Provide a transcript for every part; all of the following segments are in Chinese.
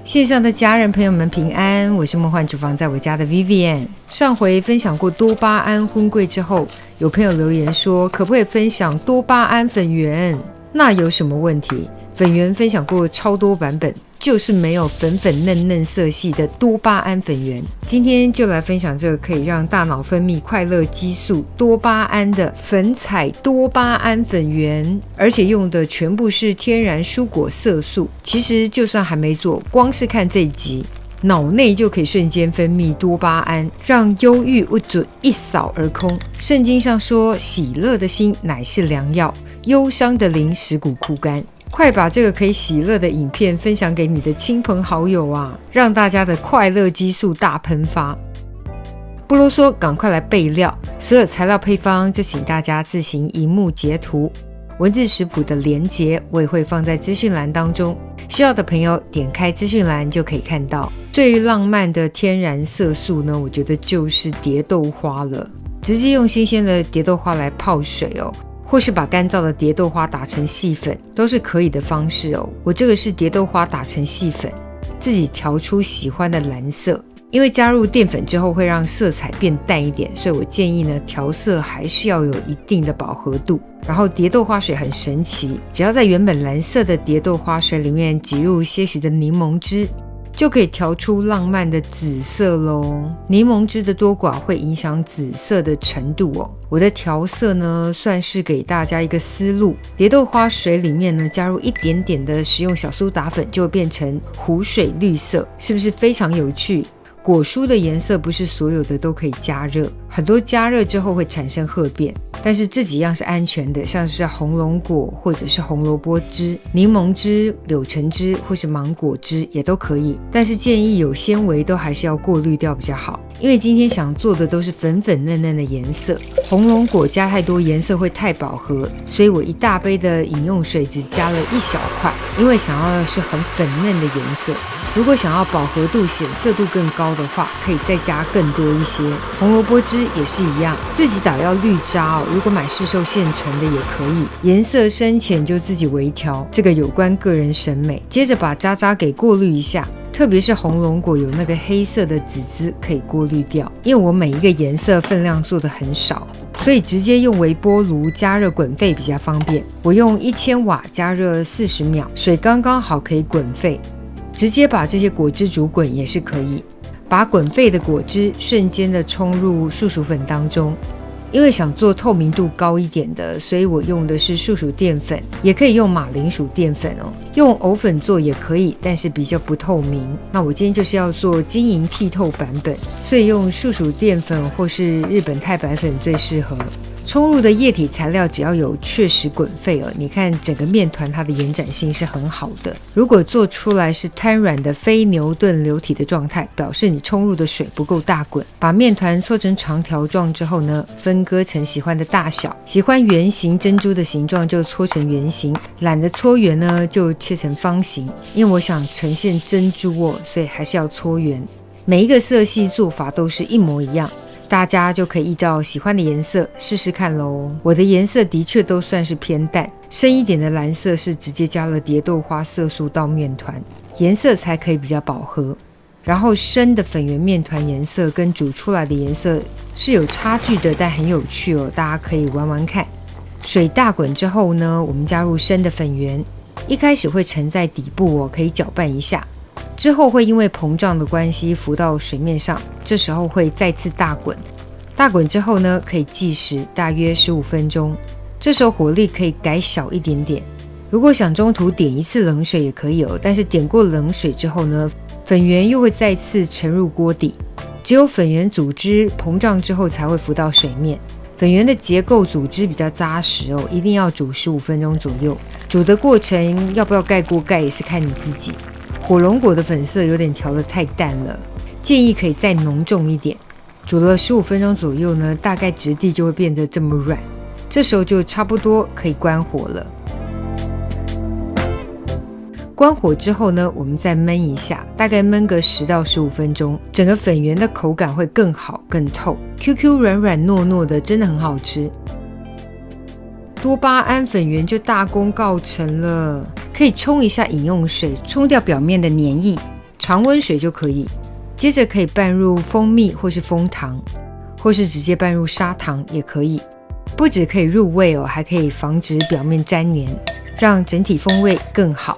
线上的家人朋友们平安，我是梦幻厨房在我家的 Vivian。 上回分享过多巴胺荤桂之后，有朋友留言说可不可以分享多巴胺粉圆，那有什么问题？粉圆分享过超多版本，就是没有粉粉嫩嫩色系的多巴胺粉圆。今天就来分享这个可以让大脑分泌快乐激素多巴胺的粉彩多巴胺粉圆，而且用的全部是天然蔬果色素。其实就算还没做，光是看这一集，脑内就可以瞬间分泌多巴胺，让忧郁不准一扫而空。圣经上说，喜乐的心乃是良药，忧伤的灵使骨枯干。快把这个可以喜乐的影片分享给你的亲朋好友啊，让大家的快乐激素大喷发。不啰嗦，赶快来备料。所有材料配方就请大家自行萤幕截图，文字食谱的连结我也会放在资讯栏当中，需要的朋友点开资讯栏就可以看到。最浪漫的天然色素呢，我觉得就是蝶豆花了。直接用新鲜的蝶豆花来泡水哦，或是把干燥的蝶豆花打成细粉，都是可以的方式哦。我这个是蝶豆花打成细粉，自己调出喜欢的蓝色。因为加入淀粉之后会让色彩变淡一点，所以我建议呢，调色还是要有一定的饱和度。然后蝶豆花水很神奇，只要在原本蓝色的蝶豆花水里面挤入些许的柠檬汁，就可以调出浪漫的紫色咯。柠檬汁的多寡会影响紫色的程度哦。我的调色呢，算是给大家一个思路。蝶豆花水里面呢，加入一点点的食用小苏打粉，就会变成湖水绿色，是不是非常有趣？果蔬的颜色不是所有的都可以加热，很多加热之后会产生褐变，但是这几样是安全的，像是红龙果或者是红萝卜汁、柠檬汁、柳橙汁或是芒果汁也都可以，但是建议有纤维都还是要过滤掉比较好。因为今天想做的都是粉粉嫩嫩的颜色，红龙果加太多颜色会太饱和，所以我一大杯的饮用水只加了一小块，因为想要的是很粉嫩的颜色。如果想要饱和度显色度更高的话，可以再加更多一些。红萝卜汁也是一样，自己打要滤渣哦，如果买市售现成的也可以，颜色深浅就自己微调，这个有关个人审美。接着把渣渣给过滤一下，特别是红龙果有那个黑色的籽籽可以过滤掉，因为我每一个颜色分量做的很少，所以直接用微波炉加热滚沸比较方便。我用1000瓦加热40秒，水刚刚好可以滚沸。直接把这些果汁煮滚也是可以，把滚沸的果汁瞬间的冲入树薯粉当中。因为想做透明度高一点的，所以我用的是树薯淀粉，也可以用马铃薯淀粉哦，用藕粉做也可以，但是比较不透明。那我今天就是要做晶莹剔透版本，所以用树薯淀粉或是日本太白粉最适合。冲入的液体材料只要有确实滚沸了，你看整个面团它的延展性是很好的。如果做出来是瘫软的非牛顿流体的状态，表示你冲入的水不够大滚。把面团搓成长条状之后呢，分割成喜欢的大小，喜欢圆形珍珠的形状就搓成圆形，懒得搓圆呢就切成方形。因为我想呈现珍珠哦，所以还是要搓圆。每一个色系做法都是一模一样，大家就可以依照喜欢的颜色试试看咯。我的颜色的确都算是偏淡，深一点的蓝色是直接加了蝶豆花色素到面团，颜色才可以比较饱和。然后深的粉圆面团颜色跟煮出来的颜色是有差距的，但很有趣哦，大家可以玩玩看。水大滚之后呢，我们加入深的粉圆，一开始会沉在底部哦，可以搅拌一下。之后会因为膨胀的关系浮到水面上，这时候会再次大滚。大滚之后呢，可以计时大约15分钟，这时候火力可以改小一点点。如果想中途点一次冷水也可以哦，但是点过冷水之后呢，粉圆又会再次沉入锅底。只有粉圆组织膨胀之后才会浮到水面。粉圆的结构组织比较扎实哦，一定要煮15分钟左右。煮的过程要不要盖锅盖也是看你自己。火龙果的粉色有点调得太淡了，建议可以再浓重一点。煮了15分钟左右呢，大概质地就会变得这么软，这时候就差不多可以关火了。关火之后呢，我们再焖一下，大概焖个10到15分钟，整个粉圆的口感会更好更透， QQ 软软糯糯的，真的很好吃。多巴胺粉圆就大功告成了，可以冲一下饮用水，冲掉表面的黏液。常温水就可以。接着可以拌入蜂蜜或是枫糖，或是直接拌入砂糖也可以。不只可以入味哦，还可以防止表面粘黏，让整体风味更好。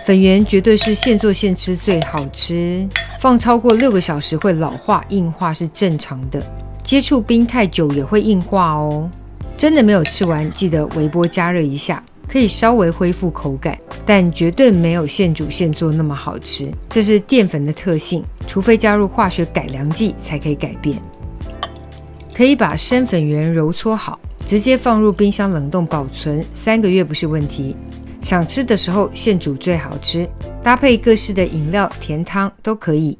粉圆绝对是现做现吃最好吃，放超过6个小时会老化硬化是正常的，接触冰太久也会硬化哦。真的没有吃完，记得微波加热一下，可以稍微恢复口感，但绝对没有现煮现做那么好吃。这是淀粉的特性，除非加入化学改良剂才可以改变。可以把生粉圆揉搓好，直接放入冰箱冷冻保存3个月不是问题。想吃的时候现煮最好吃，搭配各式的饮料、甜汤都可以。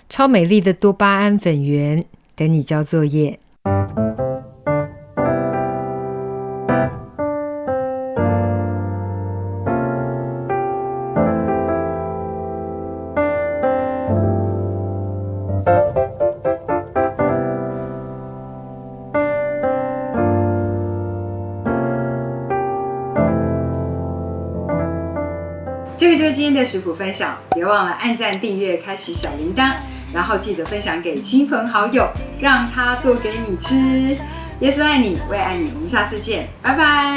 超美丽的多巴胺粉圆，等你交作业。这个就是今天的食谱分享，别忘了按赞、订阅、开启小铃铛，然后记得分享给亲朋好友，让他做给你吃。耶稣爱你，我也爱你，我们下次见，拜拜。